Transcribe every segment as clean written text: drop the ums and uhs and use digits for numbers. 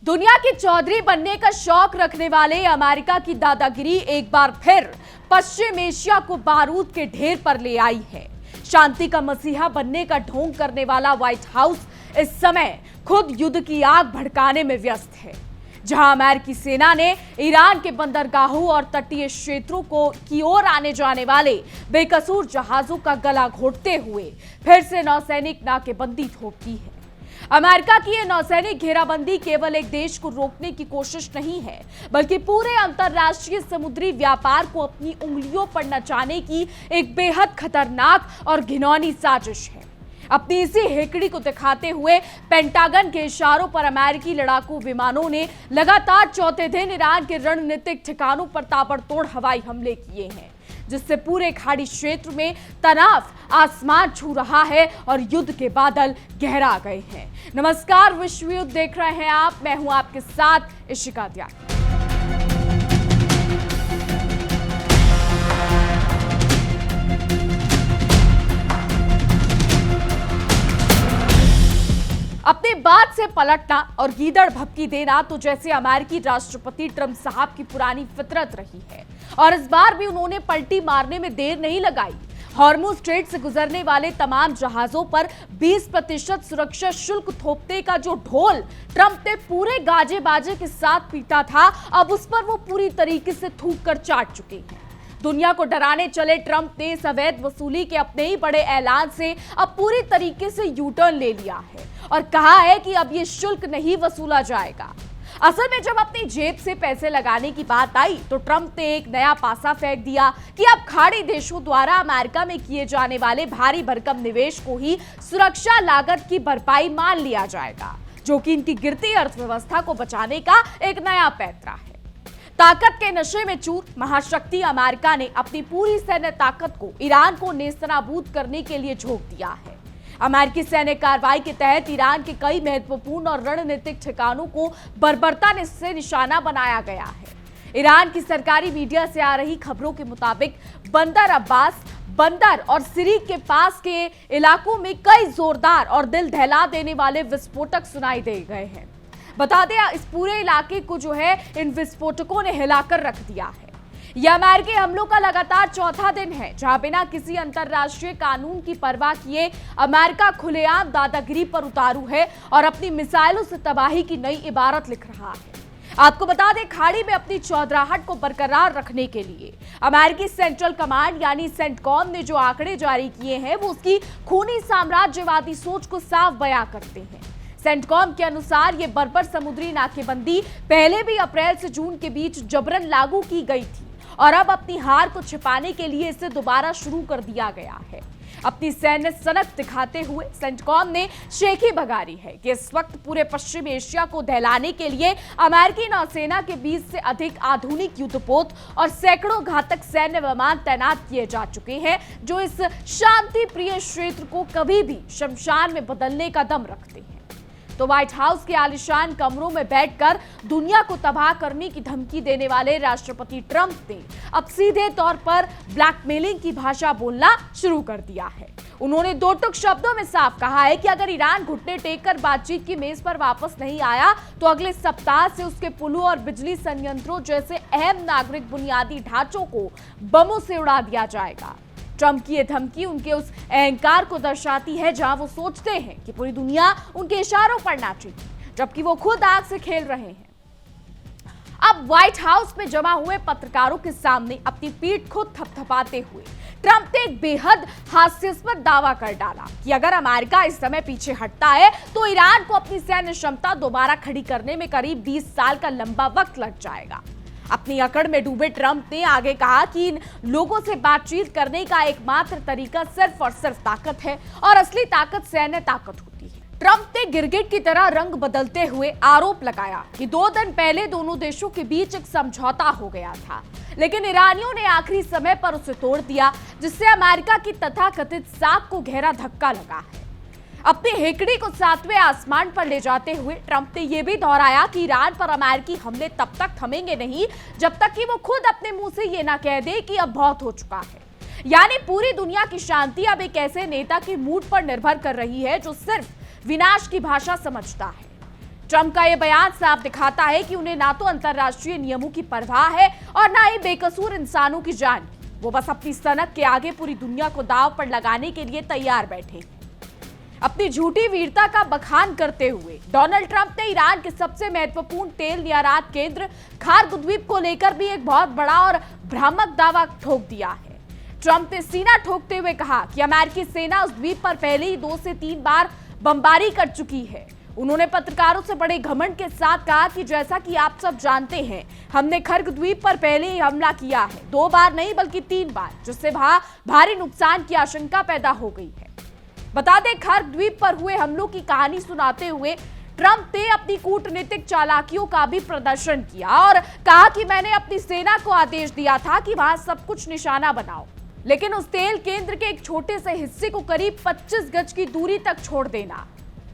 दुनिया के चौधरी बनने का शौक रखने वाले अमेरिका की दादागिरी एक बार फिर पश्चिम एशिया को बारूद के ढेर पर ले आई है। शांति का मसीहा बनने का ढोंग करने वाला व्हाइट हाउस इस समय खुद युद्ध की आग भड़काने में व्यस्त है। जहां अमेरिकी सेना ने ईरान के बंदरगाहों और तटीय क्षेत्रों की ओर आने जाने वाले बेकसूर जहाजों का गला घोटते हुए फिर से नौसैनिक नाकेबंदी थोप दी है। अमेरिका की यह नौसैनिक घेराबंदी केवल एक देश को रोकने की कोशिश नहीं है, बल्कि पूरे अंतरराष्ट्रीय समुद्री व्यापार को अपनी उंगलियों पर नचाने की एक बेहद खतरनाक और घिनौनी साजिश है। अपनी इसी हेकड़ी को दिखाते हुए पेंटागन के इशारों पर अमेरिकी लड़ाकू विमानों ने लगातार चौथे दिन ईरान के रणनीतिक ठिकानों पर ताबड़तोड़ हवाई हमले किए हैं, जिससे पूरे खाड़ी क्षेत्र में तनाव आसमान छू रहा है और युद्ध के बादल गहरा गए हैं। नमस्कार, विश्व युद्ध देख रहे हैं आप। मैं हूं आपके साथ इशिका त्यागी। अपनी बात से पलटना और गीदड़ भपकी देना तो जैसे अमेरिकी राष्ट्रपति ट्रंप साहब की पुरानी फितरत रही है, और इस बार भी उन्होंने पलटी मारने में देर नहीं लगाई। हॉर्मुज स्ट्रेट से गुजरने वाले तमाम जहाजों पर 20% सुरक्षा शुल्क थोपने का जो ढोल ट्रंप ने पूरे गाजे बाजे के साथ पीटा था, अब उस पर वो पूरी तरीके से थूक कर चाट चुके हैं। दुनिया को डराने चले ट्रंप ने इस अवैध वसूली के अपने ही बड़े ऐलान से अब पूरी तरीके से यू टर्न ले लिया है और कहा है कि अब ये शुल्क नहीं वसूला जाएगा। असल में जब अपनी जेब से पैसे लगाने की बात आई तो ट्रंप ने एक नया पासा फेंक दिया कि अब खाड़ी देशों द्वारा अमेरिका में किए जाने वाले भारी भरकम निवेश को ही सुरक्षा लागत की भरपाई मान लिया जाएगा, जो कि इनकी गिरती अर्थव्यवस्था को बचाने का एक नया पैंतरा है। ताकत के नशे में चूर महाशक्ति अमेरिका ने अपनी पूरी सैन्य ताकत को ईरान को नेस्तनाबूद करने के लिए झोंक दिया है। अमेरिकी सैन्य कार्रवाई के तहत ईरान के कई महत्वपूर्ण और रणनीतिक ठिकानों को बर्बरता से निशाना बनाया गया है। ईरान की सरकारी मीडिया से आ रही खबरों के मुताबिक बंदर अब्बास, बंदर और सिरीक के पास के इलाकों में कई जोरदार और दिल दहला देने वाले विस्फोटक सुनाई दे गए हैं। बता दें, इस पूरे इलाके को जो है इन विस्फोटकों ने हिलाकर रख दिया है। यह अमेरिकी हमलों का लगातार चौथा दिन है जहां बिना किसी अंतरराष्ट्रीय कानून की परवाह किए अमेरिका खुलेआम दादागिरी पर उतारू है और अपनी मिसाइलों से तबाही की नई इबारत लिख रहा है। आपको बता दें, खाड़ी में अपनी चौधराहट को बरकरार रखने के लिए अमेरिकी सेंट्रल कमांड यानी सेंटकॉम ने जो आंकड़े जारी किए हैं वो उसकी खूनी साम्राज्यवादी सोच को साफ बयां करते हैं। सेंटकॉम के अनुसार ये बर्बर समुद्री नाकेबंदी पहले भी अप्रैल से जून के बीच जबरन लागू की गई थी और अब अपनी हार को छिपाने के लिए इसे दोबारा शुरू कर दिया गया है। अपनी सैन्य सनक दिखाते हुए सेंटकॉम ने शेखी बगारी है कि इस वक्त पूरे पश्चिम एशिया को दहलाने के लिए अमेरिकी नौसेना के 20 से अधिक आधुनिक युद्धपोत और सैकड़ों घातक सैन्य विमान तैनात किए जा चुके हैं, जो इस शांति प्रिय क्षेत्र को कभी भी शमशान में बदलने का दम रखते हैं। तो व्हाइट हाउस के आलीशान कमरों में बैठकर दुनिया को तबाह करने की धमकी देने वाले राष्ट्रपति ट्रंप ने अब सीधे तौर पर ब्लैकमेलिंग की भाषा बोलना शुरू कर दिया है। उन्होंने दो टुक शब्दों में साफ कहा है कि अगर ईरान घुटने टेक कर बातचीत की मेज पर वापस नहीं आया तो अगले सप्ताह से उसके पुलों और बिजली संयंत्रों जैसे अहम नागरिक बुनियादी ढांचों को बमों से उड़ा दिया जाएगा। ट्रंप की यह धमकी उनके उस अहंकार को दर्शाती है जहां वो सोचते हैं कि पूरी दुनिया उनके इशारों पर नाचेगी, जबकि वो खुद आग से खेल रहे हैं। अब व्हाइट हाउस में जमा हुए पत्रकारों के सामने अपनी पीठ खुद थपथपाते हुए ट्रंप ने एक बेहद हास्यास्पद दावा कर डाला कि अगर अमेरिका इस समय पीछे हटता है तो ईरान को अपनी सैन्य क्षमता दोबारा खड़ी करने में करीब 20 साल का लंबा वक्त लग जाएगा। अपनी अकड़ में डूबे ट्रंप ने आगे कहा कि इन लोगों से बातचीत करने का एकमात्र तरीका सिर्फ और सिर्फ ताकत है और असली ताकत सैन्य ताकत होती है। ट्रंप ने गिरगिट की तरह रंग बदलते हुए आरोप लगाया कि 2 दिन पहले दोनों देशों के बीच एक समझौता हो गया था, लेकिन ईरानियों ने आखिरी समय पर उसे तोड़ दिया, जिससे अमेरिका की तथाकथित साख को गहरा धक्का लगा है। अपनी हेकड़ी को 7वें आसमान पर ले जाते हुए ट्रंप ने यह भी दोहराया कि ईरान पर अमेरिकी हमले तब तक थमेंगे नहीं जब तक कि वो खुद अपने मुंह से ये ना कह दे कि अब बहुत हो चुका है। यानी पूरी दुनिया की शांति अब एक ऐसे नेता के मूड पर निर्भर कर रही है जो सिर्फ विनाश की भाषा समझता है। ट्रंप का यह बयान साफ दिखाता है कि उन्हें ना तो अंतर्राष्ट्रीय नियमों की परवाह है और ना ही बेकसूर इंसानों की जान। वो बस अपनी सनक के आगे पूरी दुनिया को दांव पर लगाने के लिए तैयार बैठे। अपनी झूठी वीरता का बखान करते हुए डोनाल्ड ट्रंप ने ईरान के सबसे महत्वपूर्ण तेल निर्यात केंद्र खार्ग द्वीप को लेकर भी एक बहुत बड़ा और भ्रामक दावा ठोक दिया है। ट्रंप ने सीना ठोकते हुए कहा कि अमेरिकी सेना उस द्वीप पर पहले ही 2 से 3 बार बमबारी कर चुकी है। उन्होंने पत्रकारों से बड़े घमंड के साथ कहा कि जैसा कि आप सब जानते हैं, हमने खार्ग द्वीप पर पहले ही हमला किया है, 2 बार नहीं बल्कि 3 बार, जिससे वहां भारी नुकसान की आशंका पैदा हो गई है। बता दें, खार्ग द्वीप पर हुए हमलों की कहानी सुनाते हुए ट्रंप ने अपनी कूटनीतिक चालाकियों का भी प्रदर्शन किया और कहा कि मैंने अपनी सेना को आदेश दिया था कि वहां सब कुछ निशाना बनाओ, लेकिन उस तेल केंद्र के एक छोटे से हिस्से को करीब 25 गज की दूरी तक छोड़ देना।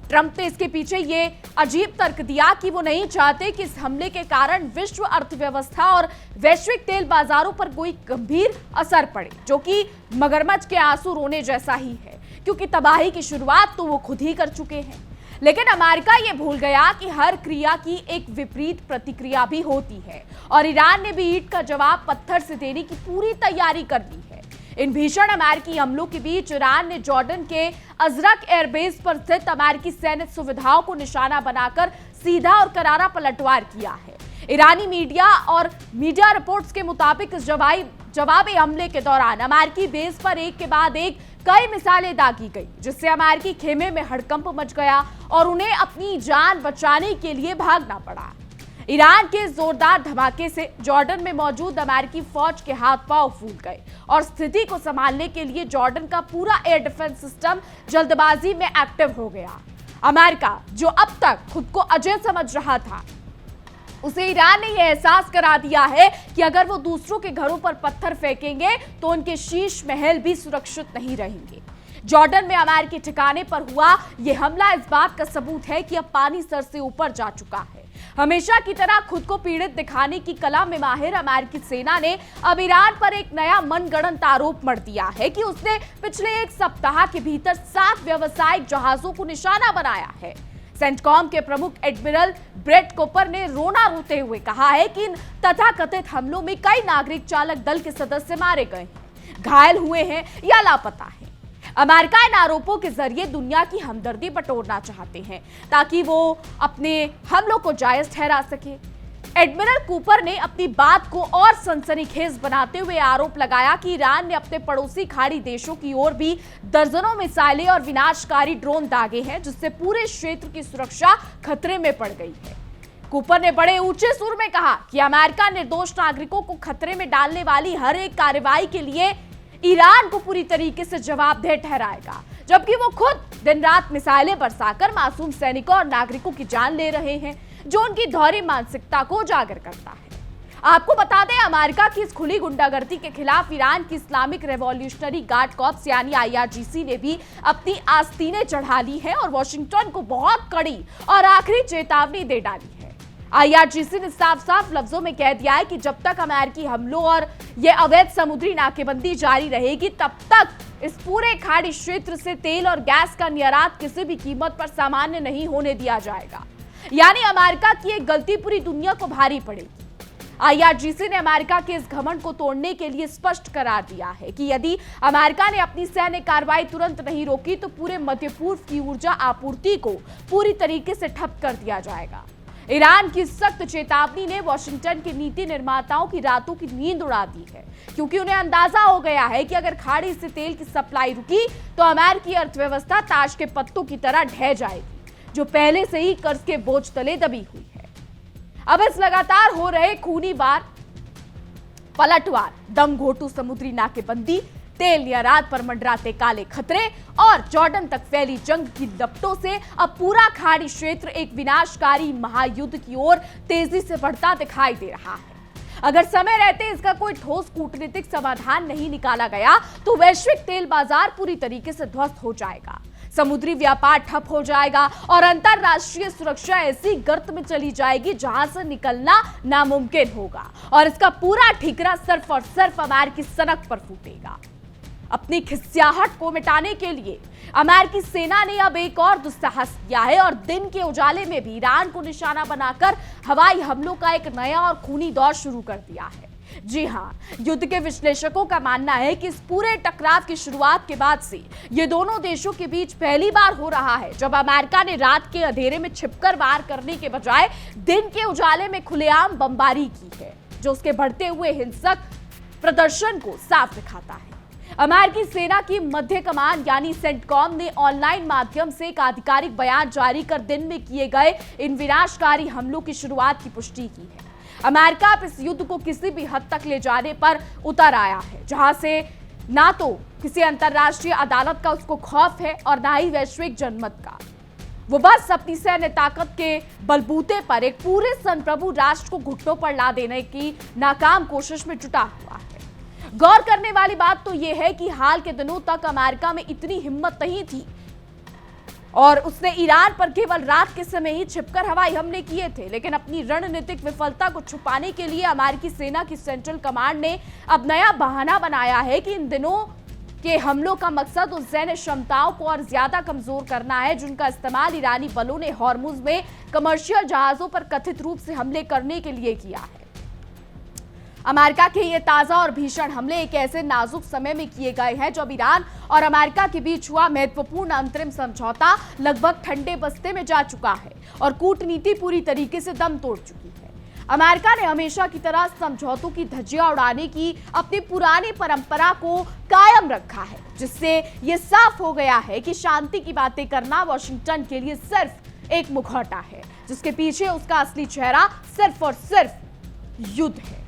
ट्रंप ने इसके पीछे ये अजीब तर्क दिया कि वो नहीं चाहते कि इस हमले के कारण विश्व अर्थव्यवस्था और वैश्विक तेल बाजारों पर कोई गंभीर असर पड़े, जो कि मगरमच्छ के आंसू रोने जैसा ही है, क्योंकि तबाही की शुरुआत तो वो खुद ही कर चुके हैं। लेकिन अमेरिका ये भूल गया कि हर क्रिया की एक विपरीत प्रतिक्रिया भी होती है और ईरान ने भी ईंट का जवाब पत्थर से देने की पूरी तैयारी कर ली है। इन भीषण अमेरिकी हमलों के बीच ईरान ने जॉर्डन के अजरक एयरबेस पर स्थित अमेरिकी सैन्य सुविधाओं को निशाना बनाकर सीधा और करारा पलटवार किया है। ईरानी मीडिया रिपोर्ट्स के मुताबिक इस जवाबी हमले के दौरान अमेरिकी बेस पर एक के बाद एक कई मिसाइलें दागी गई, जिससे अमेरिकी खेमे में हड़कंप मच गया और उन्हें अपनी जान बचाने के लिए भागना पड़ा। ईरान के जोरदार धमाके से जॉर्डन में मौजूद अमेरिकी फौज के हाथ पांव फूल गए और स्थिति को संभालने के लिए जॉर्डन का पूरा एयर डिफेंस सिस्टम जल्दबाजी में एक्टिव हो गया। अमेरिका, जो अब तक खुद को अजय समझ रहा था, उसे ईरान ने यह एहसास करा दिया है कि अगर वो दूसरों के घरों पर पत्थर फेंकेंगे तो उनके शीश महल भी सुरक्षित नहीं रहेंगे। जॉर्डन में अमेरिकी ठिकाने पर हुआ यह हमला इस बात का सबूत है कि अब पानी सर से ऊपर जा चुका है। हमेशा की तरह खुद को पीड़ित दिखाने की कला में माहिर अमेरिकी सेना ने अब ईरान पर एक नया मनगढ़ंत आरोप मढ़ दिया है कि उसने पिछले 1 सप्ताह के भीतर 7 व्यावसायिक जहाजों को निशाना बनाया है। सेंटकॉम के प्रमुख एडमिरल ब्रेट कूपर ने रोना रोते हुए कहा है कि इन तथाकथित हमलों में कई नागरिक चालक दल के सदस्य मारे गए हैं, घायल हुए हैं या लापता हैं। अमेरिका इन आरोपों के जरिए दुनिया की हमदर्दी बटोरना चाहते हैं ताकि वो अपने हमलों को जायज ठहरा सके। एडमिरल कूपर ने अपनी बात को और सनसनीखेज बनाते हुए आरोप लगाया कि ईरान ने अपने पड़ोसी खाड़ी देशों की ओर भी दर्जनों मिसाइलें और विनाशकारी ड्रोन दागे हैं, जिससे पूरे क्षेत्र की सुरक्षा खतरे में पड़ गई है। कूपर ने बड़े ऊंचे सुर में कहा कि अमेरिका निर्दोष नागरिकों को खतरे में डालने वाली हर एक कार्रवाई के लिए ईरान को पूरी तरीके से जवाबदेह ठहराएगा, जबकि वो खुद दिन रात मिसाइलें बरसाकर मासूम सैनिकों और नागरिकों की जान ले रहे हैं, जो उनकी दोहरी मानसिकता को उजागर करता है। आपको बता दें, अमेरिका की इस खुली गुंडागर्दी के खिलाफ ईरान की इस्लामिक रेवोल्यूशनरी गार्ड कॉर्प्स यानी IRGC ने भी अपनी आस्तीनें चढ़ा ली है और वॉशिंगटन को बहुत कड़ी और आखिरी चेतावनी दे डाली है। IRGC ने साफ साफ लफ्जों में कह दिया है कि जब तक अमेरिकी हमलों और यह अवैध समुद्री नाकेबंदी जारी रहेगी, तब तक इस पूरे खाड़ी क्षेत्र से तेल और गैस का निर्यात किसी भी कीमत पर सामान्य नहीं होने दिया जाएगा। यानी अमेरिका की एक गलती पूरी दुनिया को भारी पड़ेगी। IRGC ने अमेरिका के इस घमंड को तोड़ने के लिए स्पष्ट करार दिया है कि यदि अमेरिका ने अपनी सैन्य कार्रवाई तुरंत नहीं रोकी तो पूरे मध्य पूर्व की ऊर्जा आपूर्ति को पूरी तरीके से ठप कर दिया जाएगा। ईरान की सख्त चेतावनी ने वॉशिंगटन के नीति निर्माताओं की रातों की नींद उड़ा दी है, क्योंकि उन्हें अंदाजा हो गया है कि अगर खाड़ी से तेल की सप्लाई रुकी तो अमेरिकी अर्थव्यवस्था ताश के पत्तों की तरह ढह जाएगी, जो पहले से ही कर्ज के बोझ तले दबी हुई है। अब इस लगातार हो रहे खूनी पलटवार, दम घोटू समुद्री नाकेबंदी, तेल निर्यात पर मंडराते काले खतरे और जॉर्डन तक फैली जंग की लपटों से अब पूरा खाड़ी क्षेत्र एक विनाशकारी महायुद्ध की ओर तेजी से बढ़ता दिखाई दे रहा है। अगर समय रहते इसका कोई ठोस कूटनीतिक समाधान नहीं निकाला गया तो वैश्विक तेल बाजार पूरी तरीके से ध्वस्त हो जाएगा, समुद्री व्यापार ठप हो जाएगा और अंतरराष्ट्रीय सुरक्षा ऐसी गर्त में चली जाएगी जहां से निकलना नामुमकिन होगा और इसका पूरा ठीकरा सिर्फ और सिर्फ अमेरिकी सनक पर फूटेगा। अपनी खिसियाहट को मिटाने के लिए अमेरिकी सेना ने अब एक और दुस्साहस किया है और दिन के उजाले में भी ईरान को निशाना बनाकर हवाई हमलों का एक नया और खूनी दौर शुरू कर दिया है। जी हां, युद्ध के विश्लेषकों का मानना है कि इस पूरे टकराव की शुरुआत के बाद से ये दोनों देशों के बीच पहली बार हो रहा है जब अमेरिका ने रात के अंधेरे में छिपकर वार करने के बजाय दिन के उजाले में खुलेआम बमबारी की है, जो उसके बढ़ते हुए हिंसक प्रदर्शन को साफ दिखाता है। अमेरिकी सेना की मध्य कमान यानी सेंटकॉम ने ऑनलाइन माध्यम से एक आधिकारिक बयान जारी कर दिन में किए गए इन विनाशकारी हमलों की शुरुआत की पुष्टि की है। अमेरिका अब इस युद्ध को किसी भी हद तक ले जाने पर उतर आया है, जहां से ना तो किसी अंतर्राष्ट्रीय अदालत का उसको खौफ है और ना ही वैश्विक जनमत का। वो बस अपनी सैन्य ताकत के बलबूते पर एक पूरे संप्रभु राष्ट्र को घुटनों पर ला देने की नाकाम कोशिश में जुटा हुआ है। गौर करने वाली बात तो यह है कि हाल के दिनों तक अमेरिका में इतनी हिम्मत नहीं थी और उसने ईरान पर केवल रात के समय ही छिपकर हवाई हमले किए थे, लेकिन अपनी रणनीतिक विफलता को छुपाने के लिए अमेरिकी सेना की सेंट्रल कमांड ने अब नया बहाना बनाया है कि इन दिनों के हमलों का मकसद उन सैन्य क्षमताओं को और ज्यादा कमजोर करना है जिनका इस्तेमाल ईरानी बलों ने हॉर्मुज में कमर्शियल जहाजों पर कथित रूप से हमले करने के लिए किया है। अमेरिका के ये ताजा और भीषण हमले एक ऐसे नाजुक समय में किए गए हैं जब ईरान और अमेरिका के बीच हुआ महत्वपूर्ण अंतरिम समझौता लगभग ठंडे बस्ते में जा चुका है और कूटनीति पूरी तरीके से दम तोड़ चुकी है। अमेरिका ने हमेशा की तरह समझौतों की धज्जियां उड़ाने की अपनी पुरानी परंपरा को कायम रखा है, जिससे ये साफ हो गया है कि शांति की बातें करना वॉशिंगटन के लिए सिर्फ एक मुखौटा है, जिसके पीछे उसका असली चेहरा सिर्फ और सिर्फ युद्ध है।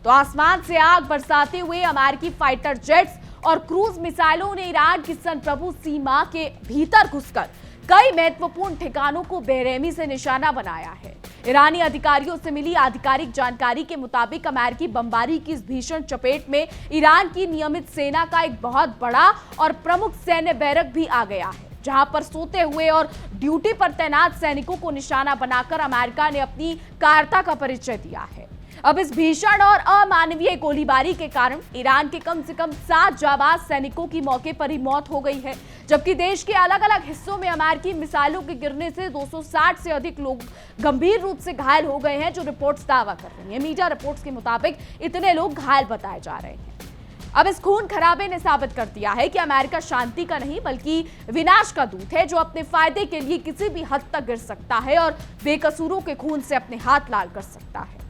तो आसमान से आग बरसाते हुए अमेरिकी फाइटर जेट्स और क्रूज मिसाइलों ने ईरान की संप्रभु सीमा के भीतर घुसकर कई महत्वपूर्ण ठिकानों को बेरहमी से निशाना बनाया है। ईरानी अधिकारियों से मिली आधिकारिक जानकारी के मुताबिक अमेरिकी बमबारी की इस भीषण चपेट में ईरान की नियमित सेना का एक बहुत बड़ा और प्रमुख सैन्य बैरक भी आ गया है, जहां पर सोते हुए और ड्यूटी पर तैनात सैनिकों को निशाना बनाकर अमेरिका ने अपनी कायरता का परिचय दिया है। अब इस भीषण और अमानवीय गोलीबारी के कारण ईरान के कम से कम 7 जाबाज सैनिकों की मौके पर ही मौत हो गई है, जबकि देश के अलग अलग हिस्सों में अमेरिकी मिसाइलों के गिरने से 260 से अधिक लोग गंभीर रूप से घायल हो गए हैं, जो रिपोर्ट्स दावा कर रही हैं। मीडिया रिपोर्ट्स के मुताबिक इतने लोग घायल बताए जा रहे हैं। अब इस खून खराबे ने साबित कर दिया है कि अमेरिका शांति का नहीं बल्कि विनाश का दूत है, जो अपने फायदे के लिए किसी भी हद तक गिर सकता है और बेकसूरों के खून से अपने हाथ लाल कर सकता है।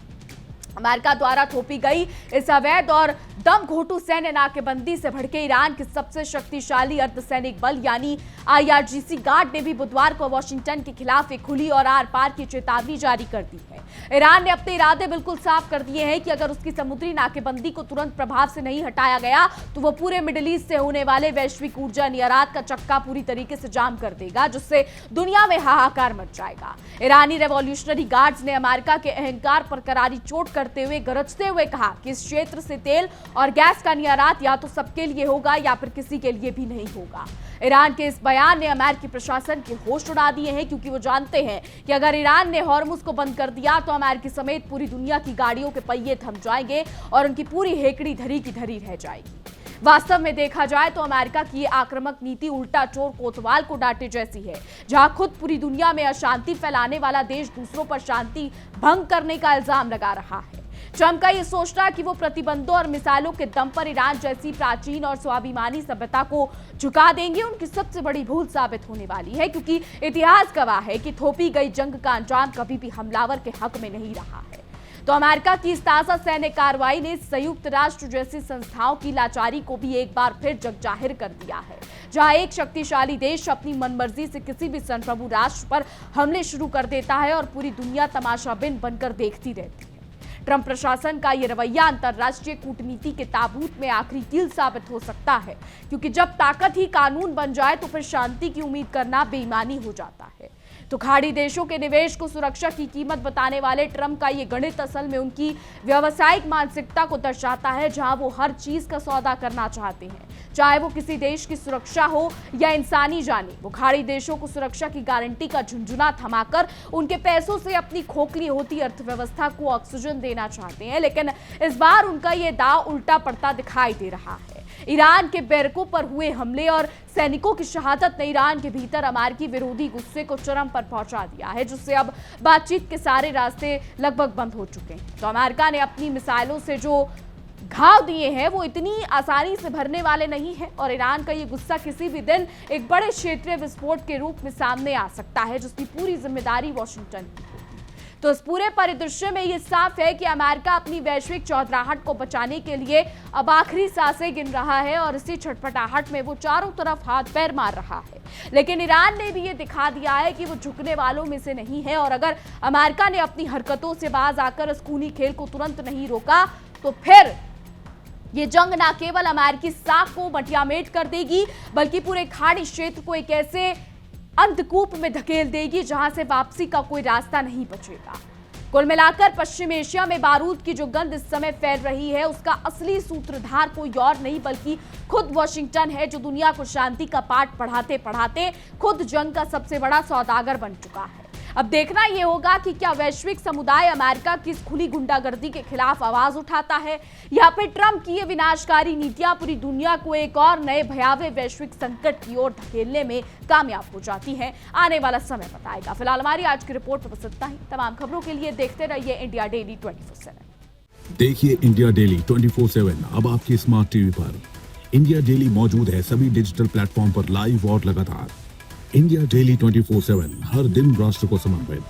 अमेरिका द्वारा थोपी गई इस अवैध और दम घोटू सैन्य नाकेबंदी से भड़के ईरान के सबसे शक्तिशाली अर्धसैनिक बल यानी IRGC गार्ड ने भी बुधवार को वॉशिंगटन के खिलाफ एक खुली और आर पार की चेतावनी जारी कर दी है। ईरान ने अपने इरादे बिल्कुल साफ कर दिए हैं कि अगर उसकी समुद्री नाकेबंदी को तुरंत प्रभाव से नहीं हटाया गया तो वो पूरे मिडिल ईस्ट से होने वाले वैश्विक ऊर्जा निर्यात का चक्का पूरी तरीके से जाम कर देगा, जिससे दुनिया में हाहाकार मच जाएगा। ईरानी रेवोल्यूशनरी गार्ड्स ने अमेरिका के अहंकार पर करारी चोट करते हुए गरजते हुए कहा कि इस क्षेत्र से तेल और गैस का निर्यात या तो सबके लिए होगा या फिर किसी के लिए भी नहीं होगा। ईरान के इस बयान ने अमेरिकी प्रशासन के होश उड़ा दिए हैं, क्योंकि वो जानते हैं कि अगर ईरान ने हॉर्मुज को बंद कर दिया तो अमेरिका समेत पूरी दुनिया की गाड़ियों के पहिए थम जाएंगे और उनकी पूरी हेकड़ी धरी की धरी रह जाएगी। वास्तव में देखा जाए तो अमेरिका की ये आक्रामक नीति उल्टा चोर कोतवाल को डांटे जैसी है, जहां खुद पूरी दुनिया में अशांति फैलाने वाला देश दूसरों पर शांति भंग करने का इल्जाम लगा रहा है। ट्रंप का ये सोचना कि वो प्रतिबंधों और मिसाइलों के दम पर ईरान जैसी प्राचीन और स्वाभिमानी सभ्यता को झुका देंगे, उनकी सबसे बड़ी भूल साबित होने वाली है, क्योंकि इतिहास गवाह है कि थोपी गई जंग का अंजाम कभी भी हमलावर के हक में नहीं रहा है। तो अमेरिका की इस ताजा सैन्य कार्रवाई ने संयुक्त राष्ट्र जैसी संस्थाओं की लाचारी को भी एक बार फिर जगजाहिर कर दिया है, जहां एक शक्तिशाली देश अपनी मनमर्जी से किसी भी संप्रभु राष्ट्र पर हमले शुरू कर देता है और पूरी दुनिया तमाशाबिन बनकर देखती रहती है। ट्रंप प्रशासन का यह रवैया अंतर्राष्ट्रीय कूटनीति के ताबूत में आखिरी कील साबित हो सकता है, क्योंकि जब ताकत ही कानून बन जाए तो फिर शांति की उम्मीद करना बेईमानी हो जाता है। तो खाड़ी देशों के निवेश को सुरक्षा की कीमत बताने वाले ट्रंप का ये गणित असल में उनकी व्यावसायिक मानसिकता को दर्शाता है, जहां वो हर चीज का सौदा करना चाहते हैं, चाहे वो किसी देश की सुरक्षा हो या इंसानी जाने। वो खाड़ी देशों को सुरक्षा की गारंटी का झुंझुना थमाकर उनके पैसों से अपनी खोखली होती अर्थव्यवस्था को ऑक्सीजन देना चाहते हैं, लेकिन इस बार उनका ये दांव उल्टा पड़ता दिखाई दे रहा है। ईरान के बैरकों पर हुए हमले और सैनिकों की शहादत ने ईरान के भीतर अमेरिकी विरोधी गुस्से को चरम पर पहुंचा दिया है, जिससे अब बातचीत के सारे रास्ते लगभग बंद हो चुके हैं। तो अमेरिका ने अपनी मिसाइलों से जो घाव दिए हैं वो इतनी आसानी से भरने वाले नहीं है और ईरान का ये गुस्सा किसी भी दिन एक बड़े क्षेत्रीय विस्फोट के रूप में सामने आ सकता है, जिसकी पूरी जिम्मेदारी वॉशिंगटन की होगी। तो इस पूरे परिदृश्य में ये साफ है कि अमेरिका अपनी वैश्विक चौधराहट को बचाने के लिए अब आखिरी सांसें गिन रहा है और इसी छटपटाहट में वो चारों तरफ हाथ पैर मार रहा है। लेकिन ईरान ने भी ये दिखा दिया है कि वो झुकने वालों में से नहीं है और अगर अमेरिका ने अपनी हरकतों से बाज आकर इस खूनी खेल को तुरंत नहीं रोका तो फिर ये जंग ना केवल अमेरिकी साख को मटियामेट कर देगी बल्कि पूरे खाड़ी क्षेत्र को एक ऐसे अंधकूप में धकेल देगी जहां से वापसी का कोई रास्ता नहीं बचेगा। कुल मिलाकर पश्चिम एशिया में बारूद की जो गंध इस समय फैल रही है उसका असली सूत्रधार कोई और नहीं बल्कि खुद वॉशिंगटन है, जो दुनिया को शांति का पाठ पढ़ाते पढ़ाते खुद जंग का सबसे बड़ा सौदागर बन चुका है। अब देखना यह होगा कि क्या वैश्विक समुदाय अमेरिका की इस खुली गुंडागर्दी के खिलाफ आवाज उठाता है या फिर ट्रंप की ये विनाशकारी नीतियां पूरी दुनिया को एक और नए भयावह वैश्विक संकट की ओर धकेलने में कामयाब हो जाती हैं। आने वाला समय बताएगा। फिलहाल हमारी आज की रिपोर्ट में बस इतना ही। तमाम खबरों के लिए देखते रहिए इंडिया डेली 24/7। देखिए इंडिया डेली 24/7 अब आपकी स्मार्ट टीवी पर। इंडिया डेली मौजूद है सभी डिजिटल प्लेटफॉर्म पर लाइव और लगातार। इंडिया डेली 24/7 हर दिन राष्ट्र को समर्पित।